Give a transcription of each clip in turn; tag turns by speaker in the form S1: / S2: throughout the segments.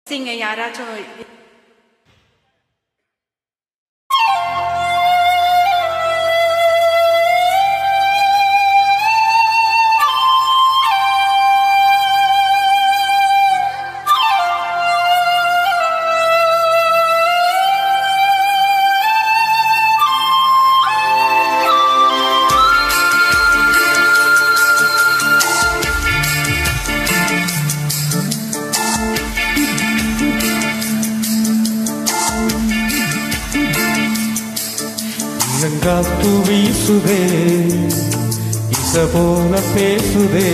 S1: நீங்க யாராச்சும்
S2: காத்து வீசுதே இச போல பேசுதே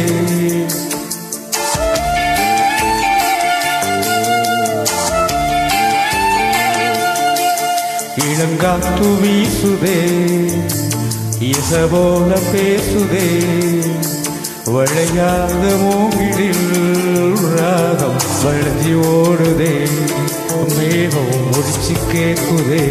S2: இளங்காத்து வீசுதே இச போல பேசுதே வளையாத மூங்கிலில் ராகம் வளைஞ்சி ஓடுதே மேகம் முடிச்சு கேட்குதே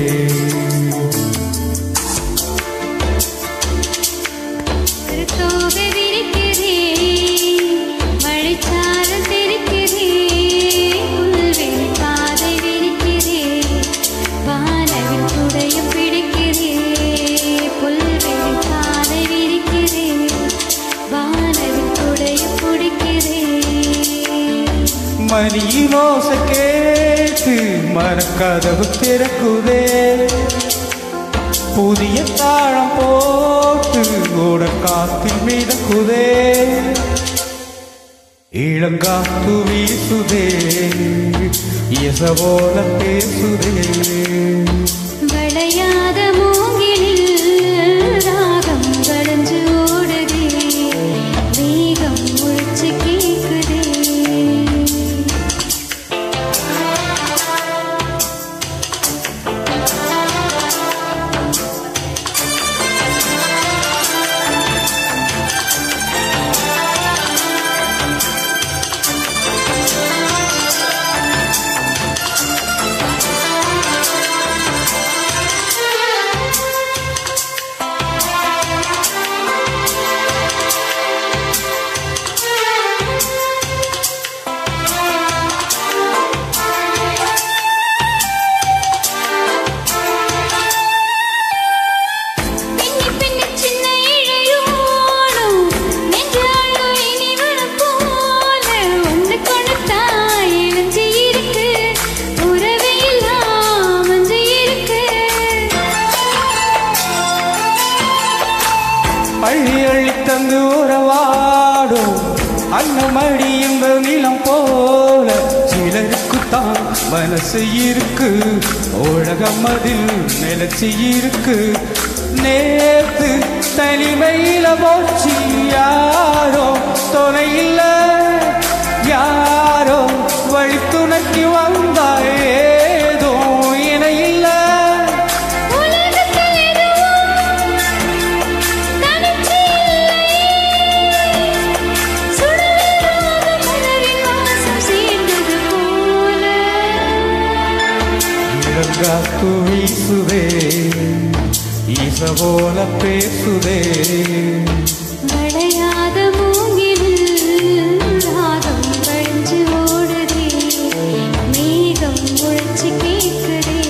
S2: மணியோச கேட்டு மரக்கதவு திறக்குதே புதிய தாழம் போட்டு ஓட காத்தில் மிதக்குதே இளங்காத்து வீசுதே இச போல பேசுதே
S3: வளையாத மூங்கிலில் ராகம் வளைஞ்சு ஓடுதே வேகம் முழிச்சு கேக்குதே
S2: அள்ளி அள்ளி தந்து உறவாடும் அன்னமடி இந்த நிலம் போல சிலருக்குத்தான் மனசு இருக்கு உலகம் அதில் நிலச்சி இருக்கு நேத்து தனிமையில போச்சு யாரோ துணை இல்ல யாரோ வழி துணைக்கு வந்தா ஏதோ இணை இல்ல காத்து வீசுதே ஈச போல பேசுதே
S3: வளையாத மூங்கிலில் ராகம் வளைஞ்சு ஓடுதே மேகம் முழிச்சு கேக்குதே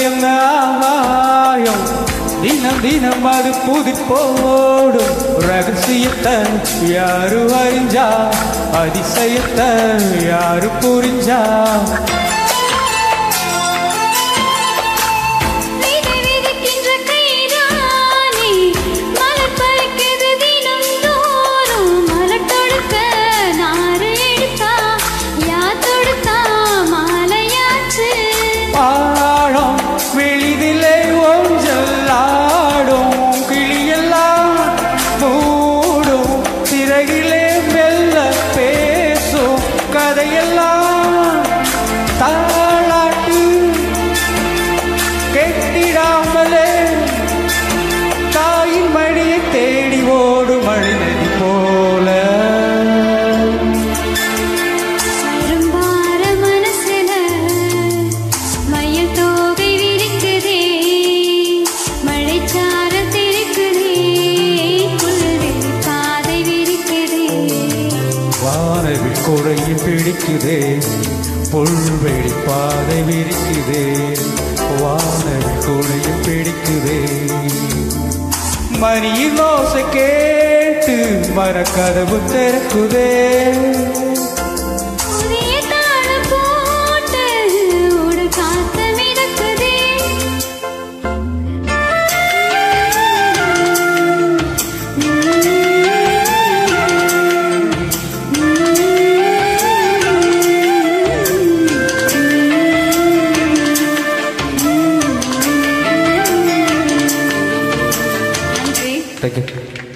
S2: என்ன ஆகாயம் தினம் தினம் அது புதுப்போடும் ரகசியத்தை யாரு அறிஞ்சா அதிசயத்தை யாரு புரிஞ்சா
S3: மூடும்
S2: தரையெல்லாம் தாளாட்டு கெட்டிடாமலே தாயின் மடியை தேடி ஓடும் மழைநதி போல
S3: அரும்பார மனசுல மயில் தோகை விரிக்குதே மழைச்சார தெரிக்குதே புல்வெளி பாதை விரிக்குதே
S2: வானவில் குறையில் பிடிக்குதே புல்வெளி பாதை விரிக்குதே வானவில் குறையில் பிடிக்குதே மணியின் ஓசை கேட்டு மரக்கதவு திறக்குதே
S3: புதிய தாளம் போட்டு ஒரு காத்து மிதக்குதே
S2: Thank you.